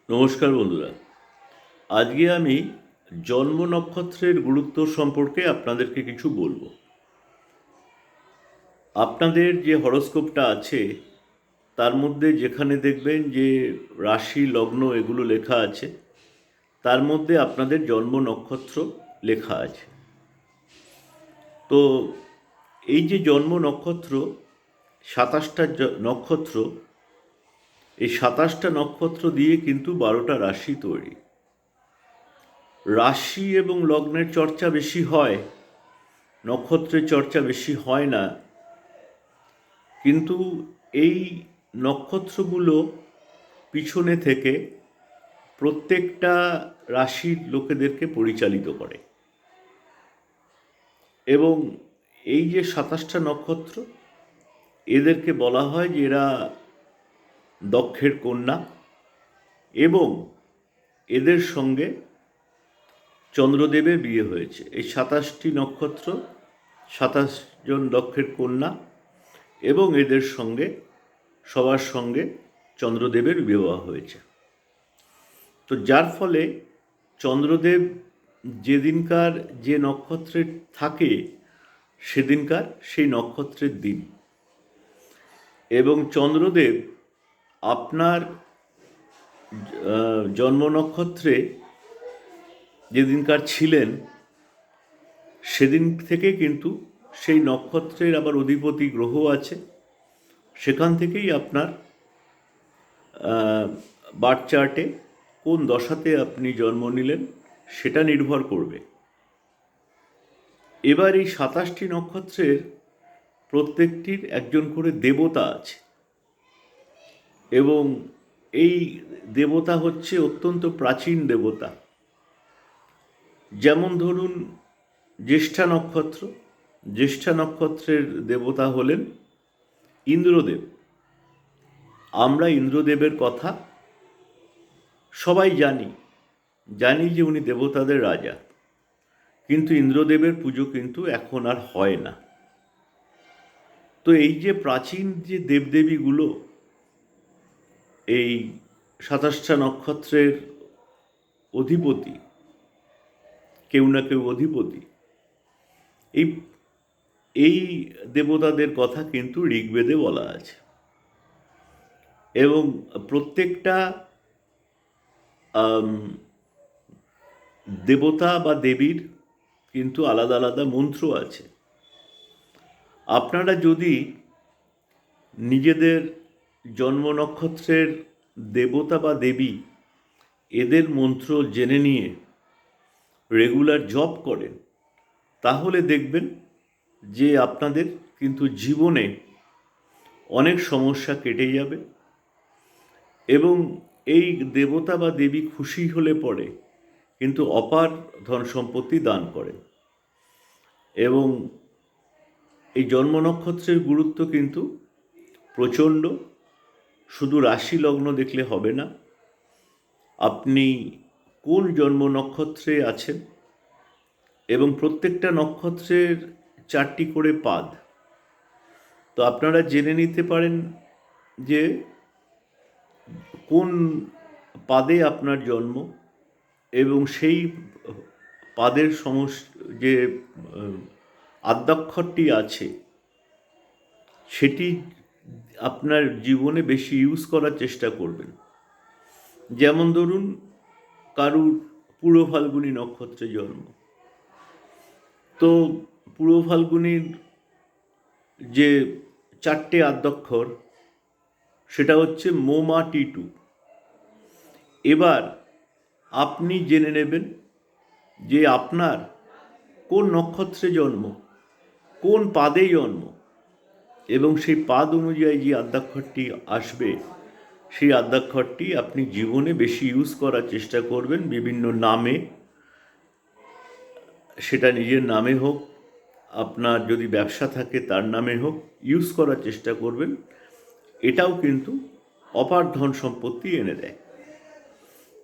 নমস্কার বন্ধুরা। আজকে আমি জন্ম নক্ষত্রের গুরুত্ব সম্পর্কে আপনাদেরকে কিছু বলবো। আপনাদের যে হরোস্কোপটা আছে তার মধ্যে যেখানে দেখবেন যে রাশি লগ্ন এগুলো লেখা আছে, তার মধ্যে আপনাদের জন্ম নক্ষত্র লেখা আছে। তো এই যে জন্ম নক্ষত্র, 27টা নক্ষত্র, এই 27টা নক্ষত্র দিয়ে কিন্তু 12টা রাশি তৈরি। রাশি এবং লগ্নের চর্চা বেশি হয়, নক্ষত্রের চর্চা বেশি হয় না। কিন্তু এই নক্ষত্রগুলো পিছনে থেকে প্রত্যেকটা রাশির লোকেদেরকে পরিচালিত করে। এবং এই যে 27টা নক্ষত্র, এদেরকে বলা হয় যে এরা দক্ষের কন্যা, এবং এদের সঙ্গে চন্দ্রদেবের বিয়ে হয়েছে। এই 27টি নক্ষত্র, 27 জন দক্ষের কন্যা, এবং এদের সঙ্গে সবার সঙ্গে চন্দ্রদেবের বিবাহ হয়েছে। তো যার ফলে চন্দ্রদেব যেদিনকার যে নক্ষত্রে থাকে সেদিনকার সেই নক্ষত্রের দিন, এবং চন্দ্রদেব আপনার জন্ম নক্ষত্রে যেদিনকার ছিলেন সেদিন থেকে কিন্তু সেই নক্ষত্রের আবার অধিপতি গ্রহ আছে, সেখান থেকেই আপনার বার্থ চার্টে কোন দশাতে আপনি জন্ম নিলেন সেটা নির্ভর করবে। এবার এই 27টি নক্ষত্রের প্রত্যেকটির একজন করে দেবতা আছে, এবং এই দেবতা হচ্ছে অত্যন্ত প্রাচীন দেবতা। যেমন ধরুন জ্যেষ্ঠা নক্ষত্র, জ্যেষ্ঠা নক্ষত্রের দেবতা হলেন ইন্দ্রদেব। আমরা ইন্দ্রদেবের কথা সবাই জানি যে উনি দেবতাদের রাজা, কিন্তু ইন্দ্রদেবের পুজো কিন্তু এখন আর হয় না। তো এই যে প্রাচীন যে দেবদেবীগুলো এই 27টা নক্ষত্রের অধিপতি, কেউ না কেউ অধিপতি, এই এই দেবতাদের কথা কিন্তু ঋগ্বেদে বলা আছে। এবং প্রত্যেকটা দেবতা বা দেবীর কিন্তু আলাদা আলাদা মন্ত্র আছে। আপনারা যদি নিজেদের জন্ম নক্ষত্রের দেবতা বা দেবী এদের মন্ত্র জেনে নিয়ে রেগুলার জপ করেন, তাহলে দেখবেন যে আপনাদের কিন্তু জীবনে অনেক সমস্যা কেটে যাবে, এবং এই দেবতা বা দেবী খুশি হলে পরে কিন্তু অপার ধন সম্পত্তি দান করেন। এবং এই জন্ম নক্ষত্রের গুরুত্ব কিন্তু প্রচণ্ড। শুধু রাশি লগ্ন দেখলে হবে না, আপনি কোন জন্ম নক্ষত্রে আছেন, এবং প্রত্যেকটা নক্ষত্রের 4টি করে পাদ। তো আপনারা জেনে নিতে পারেন যে কোন পাদে আপনার জন্ম, এবং সেই পাদের যে আদ্যাক্ষরটি আছে সেটি আপনার জীবনে বেশি ইউজ করার চেষ্টা করবেন। যেমন ধরুন কারুর পূর্ব ফাল্গুনী নক্ষত্রে জন্ম, তো পূর্ব ফাল্গুনীর যে 4টে আদ্যাক্ষর সেটা হচ্ছে মোমা টিটু। এবার আপনি জেনে নেবেন যে আপনার কোন নক্ষত্রে জন্ম, কোন পাদে জন্ম, এবং সেই পাদ অনুযায়ী যে আদ্যাক্ষরটি আসবে সেই আদ্যাক্ষরটি আপনি জীবনে বেশি ইউজ করার চেষ্টা করবেন। বিভিন্ন নামে, সেটা নিজের নামে হোক, আপনার যদি ব্যবসা থাকে তার নামে হোক, ইউজ করার চেষ্টা করবেন। এটাও কিন্তু অপার ধন সম্পত্তি এনে দেয়।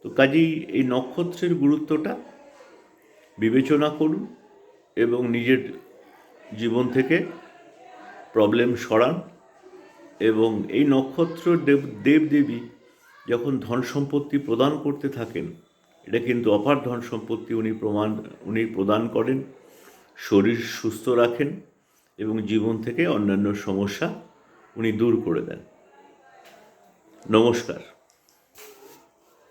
তো কাজেই এই নক্ষত্রের গুরুত্বটা বিবেচনা করুন এবং নিজের জীবন থেকে প্রবলেম সরান। এবং এই নক্ষত্র দেবদেবী যখন ধন সম্পত্তি প্রদান করতে থাকেন, এটা কিন্তু অপার ধন সম্পত্তি উনি প্রদান করেন, শরীর সুস্থ রাখেন এবং জীবন থেকে অন্যান্য সমস্যা উনি দূর করে দেন। নমস্কার।